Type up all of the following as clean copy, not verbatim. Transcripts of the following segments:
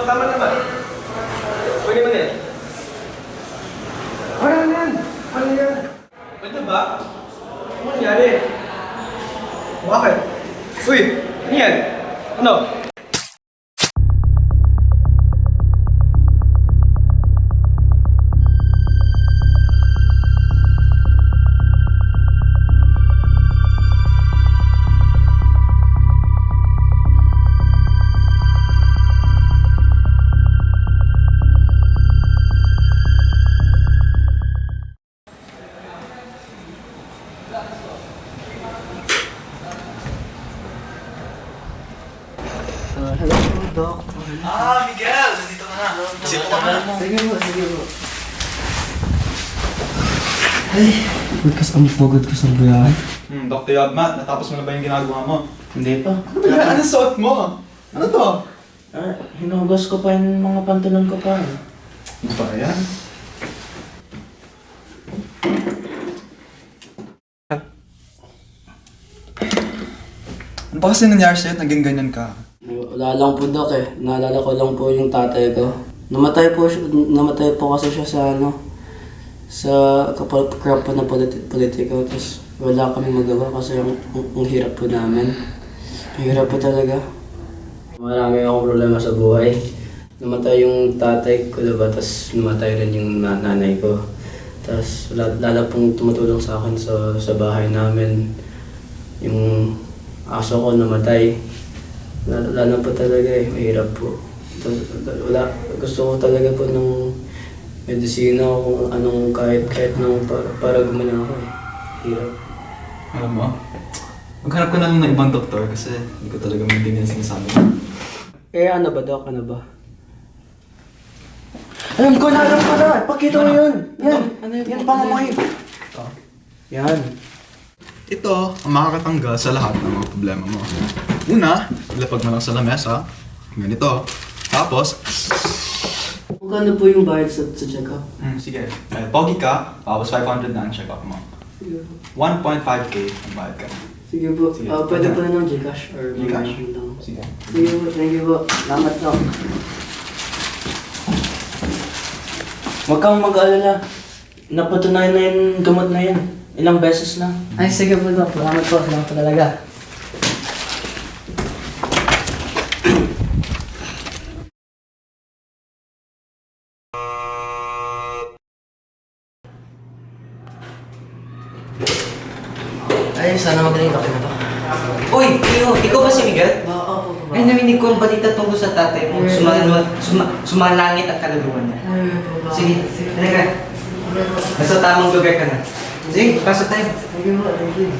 tama naman. Pwede mo yan. Ano yan? Ano yan? Pwede ba? Ano nangyari? Bakit? Uy! Ano yan? Ano? Hello po, Doc. Miguel! Nandito ka na. Sino ka na? Sige po. Ay, pagod ko sa buyahe. Dr. Yabmat, natapos mo na ba yung ginagawa mo? Hindi pa. Ano ba yan? Ano suot mo? Ano to? Hinugas ko pa yung mga pantalon ko pa. Ano ba yan? Ano ba kasi nangyari sa'yo? Naging ganyan ka? Wala lang po, Doc eh. Naalala ko lang po yung tatay ko. Namatay po kasi siya sa sa kapag po na politiko. Tapos wala kami magawa kasi ang hirap po namin. Hirap po talaga. Marami akong problema sa buhay. Namatay yung tatay ko, diba? Tapos namatay rin yung nanay ko. Tapos lalo pong tumutulong sa akin sa bahay namin. Yung aso ko namatay. Lalo po talaga eh, mahirap po. Gusto ko talaga po ng medisina o kung anong kahit nang para gumana ako eh. Hirap. Alam mo, maghanap ko na lang ng ibang doktor kasi hindi ko talaga maintindihan sinasabi ko. Ano ba, Doc? Ano ba? Alam ko na! Pakita mo yun! Yan! Yan, pangamahin! Yan. Ito ang makakatanggal sa lahat ng mga problema mo. Una, ilapag mo lang sa lamesa. Ganito. Tapos, Magkano po yung bayad sa check-up? sige. Pogi ka, tapos 500 na ang check-up mo. 1.5k ang bayad ka. Sige po. Sige. Pwede po na ng Gcash or Gcash? lang. Sige. Sige po, thank you po. Salamat lang. Huwag kang mag-alala. Napatunayan na yung gamot na yan. Ilang beses na. Ay, sige po, Doc. Salamat po. Salamat po talaga. Ay, sana magaling ka na to. Uy, Tio, ikaw ba si Miguel? Oo po. Ay, narinig ko ang balita tungkol sa tatay mo. Sumalangit ang kaluluwa niya. Sige, halika. Nasa tamang lugar ka na. Sige, pasok tayo. Thank you po, thank you.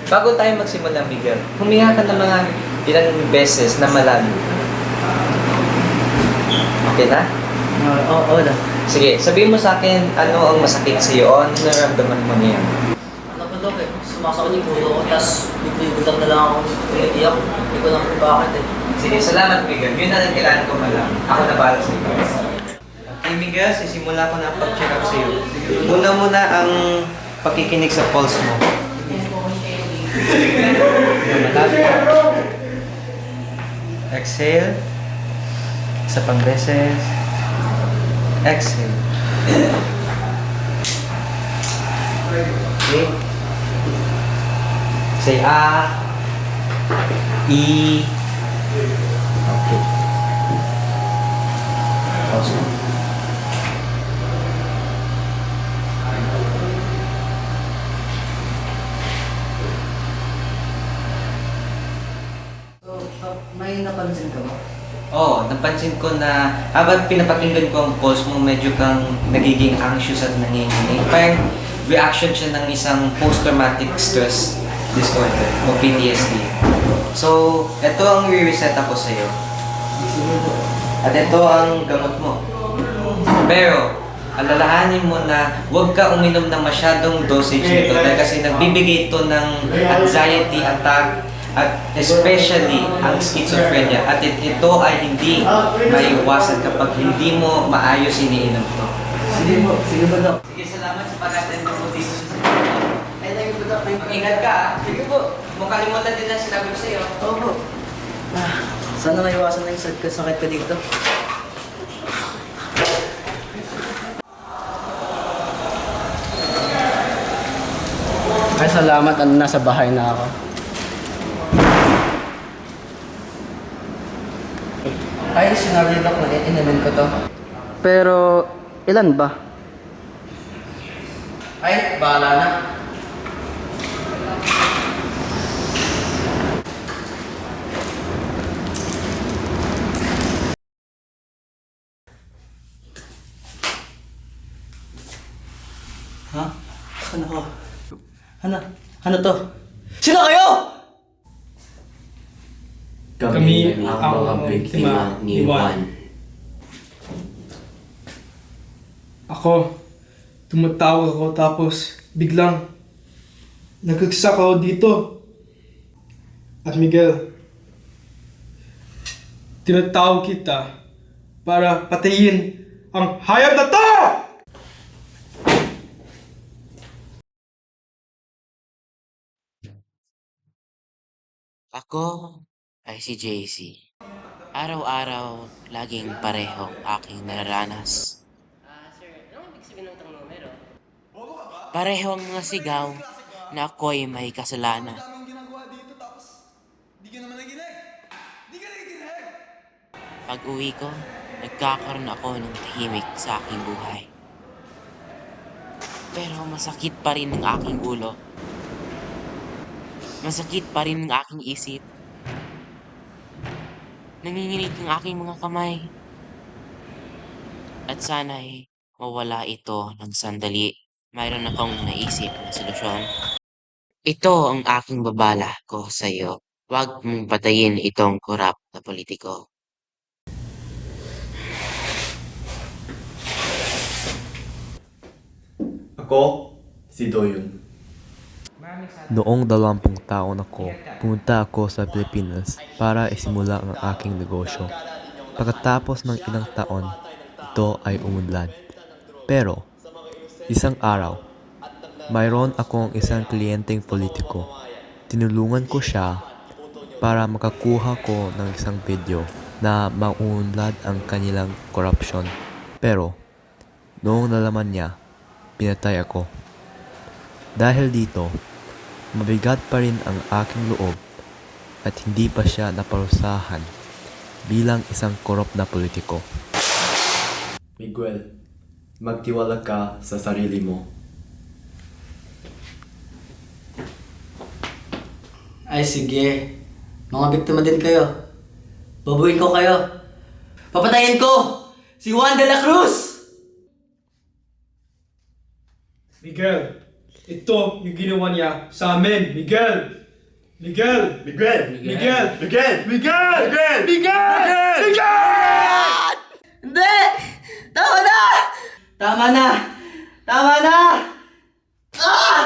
Bago tayo magsimula, Miguel, huminga ka ng mga ilang beses na malalim. Okay na? Oo na. Sige, sabihin mo sa akin ano ang masakit sa iyo o ano nararamdaman mo niya. Ano po, Doc eh? Sumasakot yung ulo ko, tapos biglang na lang ako umiiyak. Hindi ko lang kung bakit eh. Sige, salamat, Miguel. Yun na lang kailangan ko malaman. Ako na bahala sa iyo. Okay, Miguel, sisimula ko na ang pag-check up sa iyo. Muna ang pakikinig sa pulse mo. Exhale. Isa pang beses. Exhale. Okay. Say I. Okay. Pause mo. May napansin ka ba? Oo, napansin ko na habang pinapakinggan ko ang pulse mo, medyo kang nagiging anxious at nanginginig. Parang reaction siya ng isang post-traumatic stress disorder o PTSD. So, ito ang re-reset ako sa'yo. At ito ang gamot mo. Pero, alalahanin mo na huwag ka uminom ng masyadong dosage nito dahil kasi nagbibigay ito ng anxiety attack at especially ang schizophrenia at ito ay hindi maiwasan kapag hindi mo maayos iniinom ito. Sige po, Doc. Sige, salamat sa pag-attend mo dito sa Ay, thank you po, Doc. Mag-ingat ka, ah. Sige po. mo kalimutan din ang sinabi ko sa'yo. Oo. Sana maiwasan na yung sakit ko dito. Ay, salamat. Nasa bahay na ako. Ay, sinabi nila ko na inumin ko to. Pero, ilan ba? Ay, bahala na. Ha? Ano ko? Ano to? Sino kayo? Kami ang mga biktima ni Juan. Ako, tumatawag ako tapos biglang nagkagsak ako dito. At Miguel, tinatawag kita para patayin ang hayop na to! Ako ay si JC. Araw-araw, laging pareho aking nararanas. Pareho ang mga sigaw na ako'y may kasalanan. Daming ginagawa dito tapos di ka naman naginig. Di ka naginig! Pag uwi ko, nagkakaroon ako ng tahimik sa aking buhay. Pero masakit pa rin ang aking ulo. Masakit pa rin ang aking isip. Nanginginig ang aking mga kamay. At sana'y mawala ito ng sandali. Mayroon akong naisip na solusyon. Ito ang aking babala ko sa iyo. Huwag mong patayin itong korap na politiko. Ako, si Doyon. Noong 20 taon ako, pumunta ako sa Pilipinas para isimula ang aking negosyo. Pagkatapos ng ilang taon, ito ay umunlad. Pero, isang araw, mayroon akong isang kliyenteng politiko. Tinulungan ko siya para makakuha ko ng isang video na maunlad ang kanilang korupsyon. Pero, noong nalaman niya, pinatay ako. Dahil dito, mabigat pa rin ang aking loob at hindi pa siya naparusahan bilang isang korop na politiko. Miguel, magtiwala ka sa sarili mo. Ay, sige. Mga biktima din kayo. Babuin ko kayo. Papatayin ko! Si Juan de la Cruz! Miguel, ito yung ginawa niya sa amin, Miguel! Miguel! Miguel! Miguel! Miguel! Miguel! Miguel! Miguel! Miguel! Hindi! Tama na! Tama na! Tama na! Ah!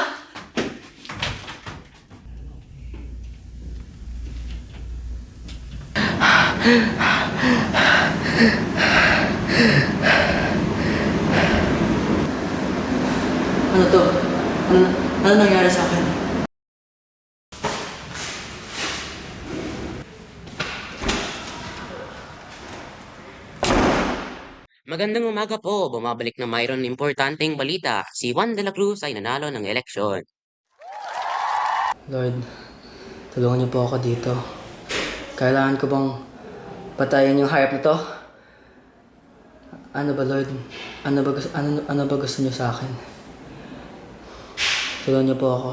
Ano to? Ano nangyari sa akin? Magandang umaga po. Bumabalik na mayroon importanteng balita. Si Juan de la Cruz ay nanalo ng eleksyon. Lord, tulungan niyo po ako dito. Kailangan ko bang patayin yung hayop na to? Ano ba, Lord? Ano ba gusto niyo sa akin? Tulungan niyo po ako.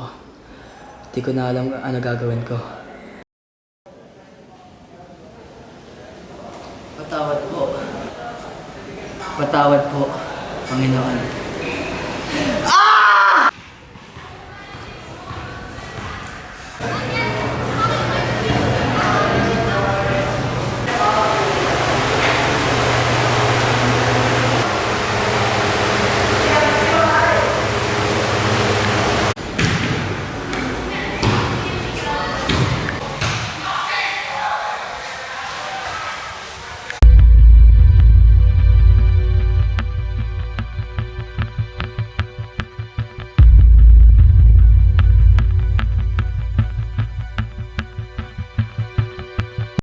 Hindi ko na alam ano gagawin ko. Patawad po. Patawad po, Panginoon. Ah!